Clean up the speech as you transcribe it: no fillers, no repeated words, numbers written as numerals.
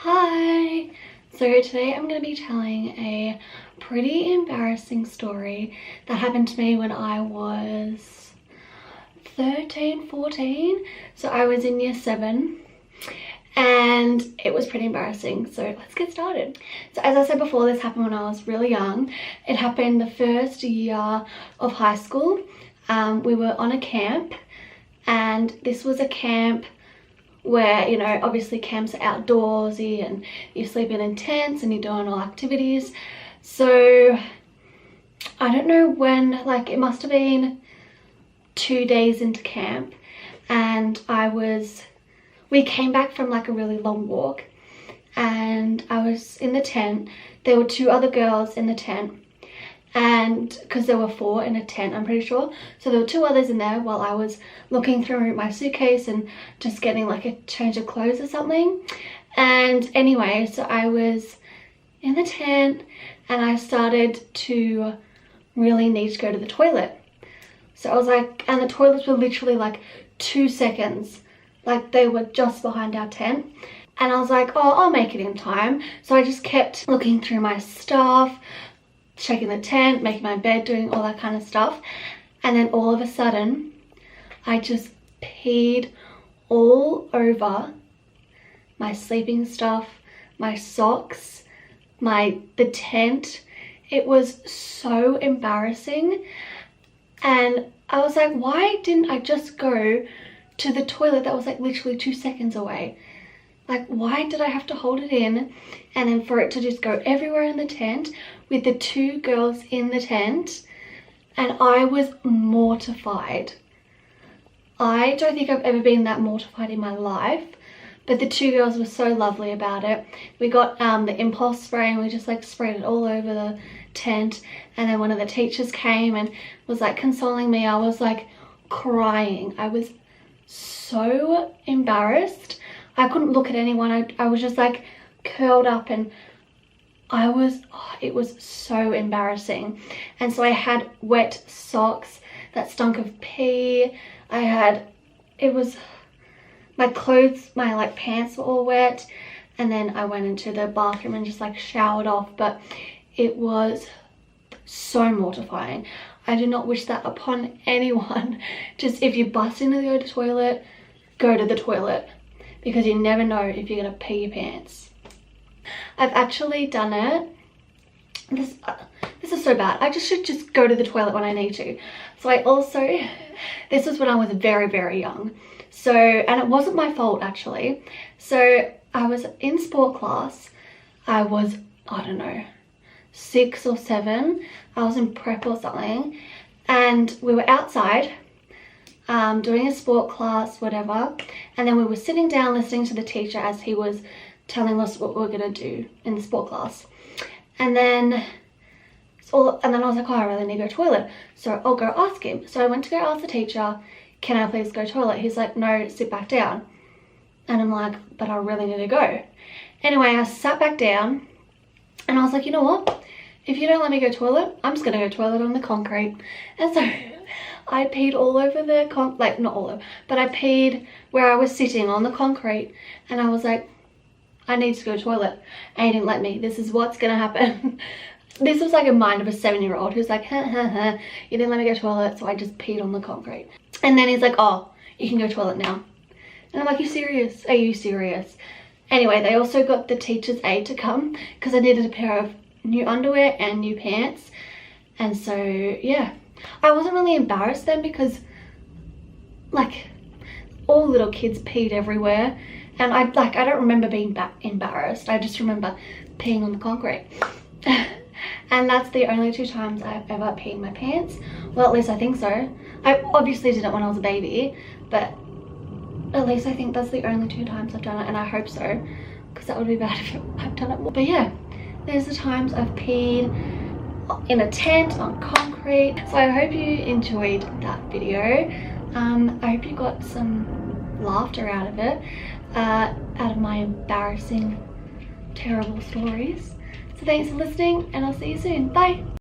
Hi! So today I'm going to be telling a pretty embarrassing story that happened to me when I was 13, 14. So I was in year 7 and it was pretty embarrassing. So let's get started. So as I said before, this happened when I was really young. It happened the first year of high school. We were on a camp, and this was a camp where, you know, obviously camps are outdoorsy and you're sleeping in tents and you're doing all activities. So I don't know when, like it must have been 2 days into camp, and we came back from like a really long walk, and I was in the tent. There were 2 other girls in the tent, and because there were 4 in a tent, I'm pretty sure, so there were 2 others in there while I was looking through my suitcase and just getting like a change of clothes or something. And anyway, so I was in the tent and I started to really need to go to the toilet. So I was like, and the toilets were literally like 2 seconds, like they were just behind our tent. And I was like, oh, I'll make it in time. So I just kept looking through my stuff, checking the tent, making my bed, doing all that kind of stuff. And then all of a sudden I just peed all over my sleeping stuff, my socks, the tent. It was so embarrassing, and I was like, why didn't I just go to the toilet that was like literally 2 seconds away? Like, why did I have to hold it in and then for it to just go everywhere in the tent with the 2 girls in the tent? And I was mortified. I don't think I've ever been that mortified in my life, but the 2 girls were so lovely about it. We got the impulse spray and we just like sprayed it all over the tent, and then one of the teachers came and was like consoling me. I was like crying. I was so embarrassed. I couldn't look at anyone. I was just like curled up, and it was so embarrassing. And so I had wet socks that stunk of pee. My clothes, my like pants were all wet. And then I went into the bathroom and just like showered off, but it was so mortifying. I do not wish that upon anyone. Just if you bust into the toilet, go to the toilet, because you never know if you're gonna pee your pants. I've actually done it. This is so bad. I should just go to the toilet when I need to. So this was when I was very, very young. So, and it wasn't my fault actually. So I was in sport class. I was, I don't know, 6 or 7. I was in prep or something, and we were outside doing a sport class, whatever, and then we were sitting down listening to the teacher as he was telling us what we were going to do in the sport class. And then I was like, oh, I really need to go to the toilet, so I'll go ask him. So I went to go ask the teacher, can I please go to the toilet? He's like, no, sit back down. And I'm like, but I really need to go. Anyway, I sat back down and I was like, you know what? If you don't let me go to the toilet, I'm just going to go to the toilet on the concrete. And so I peed all over the not all over, but I peed where I was sitting on the concrete, and I was like, I need to go to the toilet. And he didn't let me. This is what's going to happen. This was like a mind of a 7-year-old who's like, you didn't let me go to the toilet, so I just peed on the concrete. And then he's like, oh, you can go to the toilet now. And I'm like, you serious? Are you serious? Anyway, they also got the teacher's aide to come because I needed a pair of new underwear and new pants. And so, yeah. I wasn't really embarrassed then because, like, all little kids peed everywhere. And I don't remember being embarrassed. I just remember peeing on the concrete. And that's the only 2 times I've ever peed my pants. Well, at least I think so. I obviously did it when I was a baby, but at least I think that's the only 2 times I've done it, and I hope so, because that would be bad if I've done it more. But yeah, there's the times I've peed in a tent on concrete. So I hope you enjoyed that video. I hope you got some laughter out of it, out of my embarrassing, terrible stories. So thanks for listening, and I'll see you soon. Bye.